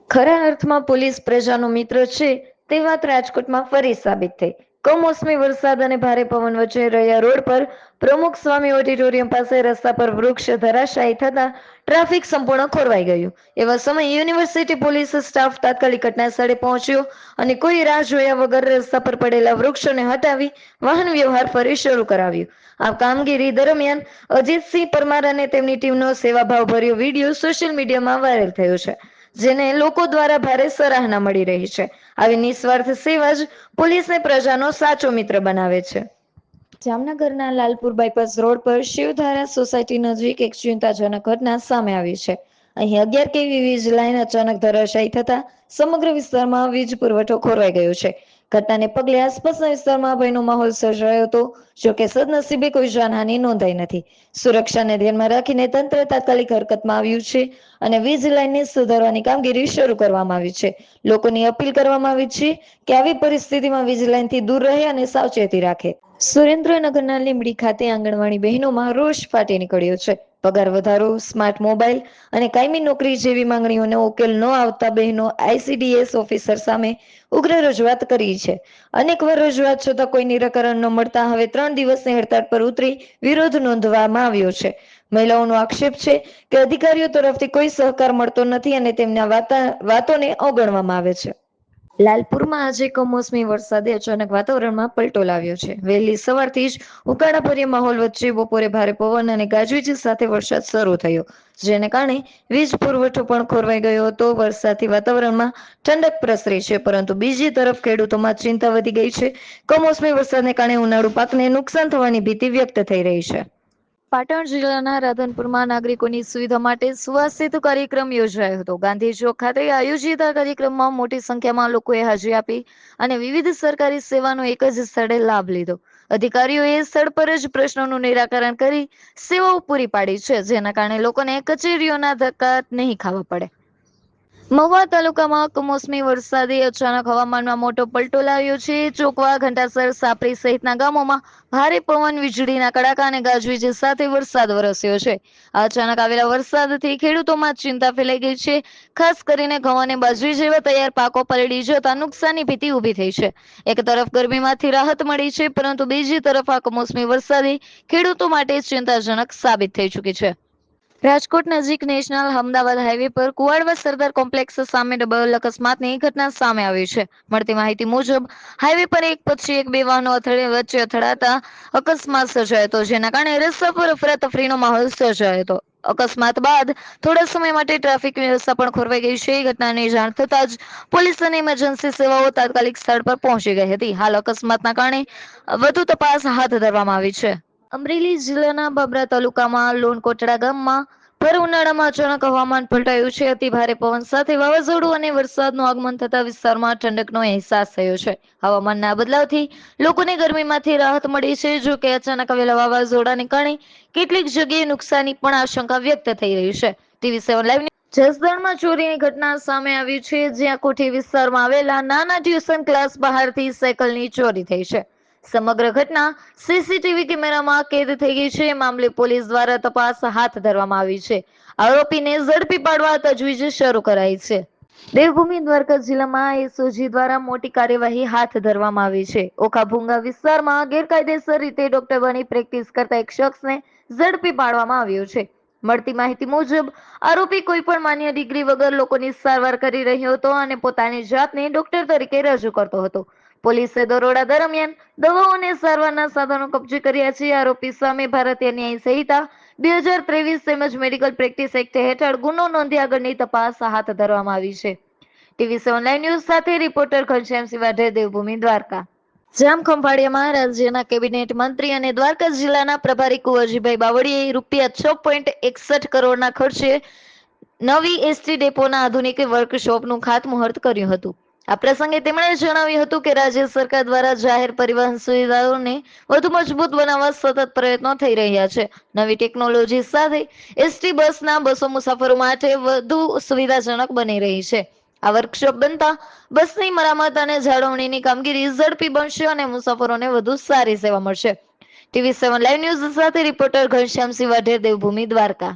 ખરા અર્થમાં પોલીસ પ્રજાનો મિત્ર છે તે વાત રાજકોટમાં ફરી સાબિત થઈ. કમોસમી વરસાદ અને ભારે પવન વચ્ચે રહ્યા રોડ પર પ્રમુખ સ્વામી ઓડિટોરિયમ પાસે રસ્તા પર વૃક્ષ ધરાશાયી થતા ટ્રાફિક સંપૂર્ણ ખોરવાઈ ગયું. એવા સમયે યુનિવર્સિટી પોલીસ સ્ટાફ તાત્કાલિક ઘટના સ્થળે પહોંચ્યો અને કોઈ રાહ જોયા વગર રસ્તા પર પડેલા વૃક્ષોને હટાવી વાહન વ્યવહાર ફરી શરૂ કરાવ્યું. આ કામગીરી દરમિયાન અજીતસિંહ પરમાર અને તેમની ટીમનો સેવાભાવભર્યો વિડીયો સોશિયલ મીડિયામાં વાયરલ થયો છે, જેને લોકો દ્વારા ભારે સરાહના મળી રહી છે. આવી નિસ્વાર્થ સેવા જ પોલીસને પ્રજાનો સાચો મિત્ર બનાવે છે. જામનગરના લાલપુર બાયપાસ રોડ પર શિવધારા સોસાયટી નજીક એક ચિંતાજનક ઘટના સામે આવી છે. અહીં 11 કેવી વીજ લાઈન અચાનક ધરાશાયી થતા સમગ્ર વિસ્તારમાં વીજ પુરવઠો ખોરવાઈ ગયો છે. ઘટનાને પગલે આસપાસના વિસ્તારમાં ભયનો માહોલ સર્જાયો હતો. જોકે સદનસીબે કોઈ જાનહાની નોંધાઈ નથી. સુરક્ષાને ધ્યાનમાં રાખીને તંત્ર તાત્કાલિક હરકતમાં આવ્યું છે અને વીજ લાઈનને સુધારવાની કામગીરી શરૂ કરવામાં આવી છે. લોકોની અપીલ કરવામાં આવી છે કે આવી પરિસ્થિતિમાં વીજ લાઈનથી દૂર રહે અને સાવચેતી રાખે. સુરેન્દ્રનગરના લીંબડી ખાતે આંગણવાડી બહેનોમાં રોષ ફાટી નીકળ્યો છે. પગાર વધારો, સ્માર્ટ મોબાઈલ અને કાયમી નોકરી જેવી માંગણીઓનો ઉકેલ ન આવતા બહેનો આઈસીડીએસ ઓફિસર સામે ઉગ્ર રજૂઆત કરી છે. અનેકવાર રજૂઆત છતાં કોઈ નિરાકરણ ન મળતા હવે 3 દિવસની હડતાળ પર ઉતરી વિરોધ નોંધવામાં આવ્યો છે. મહિલાઓનો આક્ષેપ છે કે અધિકારીઓ તરફથી કોઈ સહકાર મળતો નથી અને તેમના વાતોને અવગણવામાં આવે છે. લાલપુરમાં આજે કમોસમી વરસાદે અચાનક વાતાવરણમાં પલટો લાવ્યો છે. વહેલી સવારથી જ ઉકાળાભર્યા માહોલ વચ્ચે બપોરે ભારે પવન અને ગાજવીજ સાથે વરસાદ શરૂ થયો, જેને કારણે વીજ પુરવઠો પણ ખોરવાઈ ગયો હતો. વરસાદથી વાતાવરણમાં ઠંડક પ્રસરી છે, પરંતુ બીજી તરફ ખેડૂતોમાં ચિંતા વધી ગઈ છે. કમોસમી વરસાદને કારણે ઉનાળુ પાકને નુકસાન થવાની ભીતિ વ્યક્ત થઈ રહી છે. પાટણ જિલ્લાના રાધનપુરમાં નાગરિકોની સુવિધા માટે સુવાસ સેતુ કાર્યક્રમ યોજાયો હતો. ગાંધી ચોક ખાતે આયોજિત આ કાર્યક્રમમાં મોટી સંખ્યામાં લોકોએ હાજરી આપી અને વિવિધ સરકારી સેવાનો એક જ સ્થળે લાભ લીધો. અધિકારીઓએ સ્થળ પર જ પ્રશ્નોનું નિરાકરણ કરી સેવાઓ પૂરી પાડી છે, જેના કારણે લોકોને કચેરીઓના ધક્કા નહીં ખાવા પડે. મહુવા તાલુકામાં કમોસમી વરસાદે અચાનક હવામાનમાં મોટો પલટો લાવ્યો છે. ચોકવા, ઘંટાસર, સાપરી સહિતના ગામોમાં ભારે પવન, વીજળીના કડાકા અને ગાજવીજ સાથે વરસાદ વરસ્યો છે. અચાનક આવેલા વરસાદથી ખેડૂતોમાં ચિંતા ફેલાઈ ગઈ છે. ખાસ કરીને ઘઉં અને બાજરી જેવા તૈયાર પાકો પલળી જતા નુકસાનની ભીતિ ઊભી થઈ છે. એક તરફ ગરમીમાંથી રાહત મળી છે, પરંતુ બીજી તરફ આ કમોસમી વરસાદે ખેડૂતો માટે ચિંતાજનક સાબિત થઈ ચૂકી છે. રાજકોટ નજીક નેશનલ અમદાવાદ હાઈવે પર કુવાડવા સરદાર કોમ્પ્લેક્સ સામે ડબલ અકસ્માતની ઘટના સામે આવી છે. મળતી માહિતી મુજબ હાઈવે પર એક પછી એક બે વાહનો વચ્ચે અથડાતા અકસ્માત સર્જાયો હતો, જેના કારણે રસ્તા પર અફરાતફરીનો માહોલ સર્જાયો હતો. અકસ્માત બાદ થોડા સમય માટે ટ્રાફિક વ્યવસ્થા પણ ખોરવાઈ ગઈ છે. ઘટનાની જાણ થતાં જ પોલીસ અને ઇમરજન્સી સેવાઓ તાત્કાલિક સ્થળ પર પહોંચી ગઈ હતી. હાલ અકસ્માતના કારણે વધુ તપાસ હાથ ધરવામાં આવી છે. અમરેલી જિલ્લાના બાબરા તાલુકામાં લોનકોટડા ગામમાં ભર ઉનાળામાં અચાનક હવામાન પલટાયું છે. અતિ ભારે પવન સાથે વાવાઝોડું અને વરસાદનું આગમન થતા વિસ્તારમાં ઠંડકનો અહેસાસ થયો છે. હવામાનના બદલાવથી લોકોને ગરમીમાંથી રાહત મળી છે. જો કે અચાનક આવેલા વાવાઝોડાને કારણે કેટલીક જગ્યાએ નુકસાની પણ આશંકા વ્યક્ત થઈ રહી છે. TV7 લાઈવ જસદણમાં ચોરીની ઘટના સામે આવી છે, જ્યાં કોઠી વિસ્તારમાં આવેલા નાના ટ્યુશન ક્લાસ બહારથી સાયકલની ચોરી થઈ છે. સમગ્ર ઘટના સીસીટીવી કેમેરામાં કેદ થઈ ગઈ છે. મામલે પોલીસ દ્વારા તપાસ હાથ ધરવામાં આવી છે. આરોપીને ઝડપી પાડવા તજવીજ શરૂ કરાઈ છે. દેવભૂમિ દ્વારકા જિલ્લામાં એસઓજી દ્વારા મોટી કાર્યવાહી હાથ ધરવામાં આવી છે. ઓખાભૂંગા વિસ્તારમાં ગેરકાયદેસર રીતે ડોક્ટર બની પ્રેક્ટિસ કરતા એક શખ્સને ઝડપી પાડવામાં આવ્યો છે. મળતી માહિતી મુજબ આરોપી કોઈ પણ માન્ય ડિગ્રી વગર લોકોની સારવાર કરી રહ્યો હતો અને પોતાની જાતને ડોક્ટર તરીકે રજૂ કરતો હતો. પોલીસે દરોડા દરમિયાન દવાઓ અને સારવારના સાધનો કબજે કર્યા છે. આરોપી સામે ભારતીય ન્યાય સંહિતા 2023 તેમજ મેડિકલ પ્રેક્ટિસ એક્ટ હેઠળ ગુનો નોંધી આગળની તપાસ હાથ ધરવામાં આવી છે. TV7 લાઈવ ન્યૂઝ સાથે રિપોર્ટર ઘનશ્યામસિંહ વાઢેર, દેવભૂમિ દ્વારકા. જામ ખંભાળિયામાં રાજ્યના કેબિનેટ મંત્રી અને દ્વારકા જિલ્લાના પ્રભારી કુંવરજીભાઈ બાવળીએ ₹6.61 કરોડના ખર્ચે નવી એસટી ડેપોના આધુનિક વર્કશોપનું ખાતમુહૂર્ત કર્યું હતું. આ પ્રસંગે તેમણે જણાવ્યું હતું કે રાજ્ય સરકાર દ્વારા જાહેર પરિવહન સુવિધાઓને વધુ મજબૂત બનાવવા સતત પ્રયત્નો થઈ રહ્યા છે. નવી ટેકનોલોજી સાથે એસટી બસો મુસાફરો માટે વધુ સુવિધાજનક બની રહી છે. આ વર્કશોપ બનતા બસની મરામત અને જાળવણીની કામગીરી ઝડપી બનશે અને મુસાફરોને વધુ સારી સેવા મળશે. TV7 લાઈવ ન્યૂઝ સાથે રિપોર્ટર ઘનશ્યામસિંહ વાઢેર, દેવભૂમિ દ્વારકા.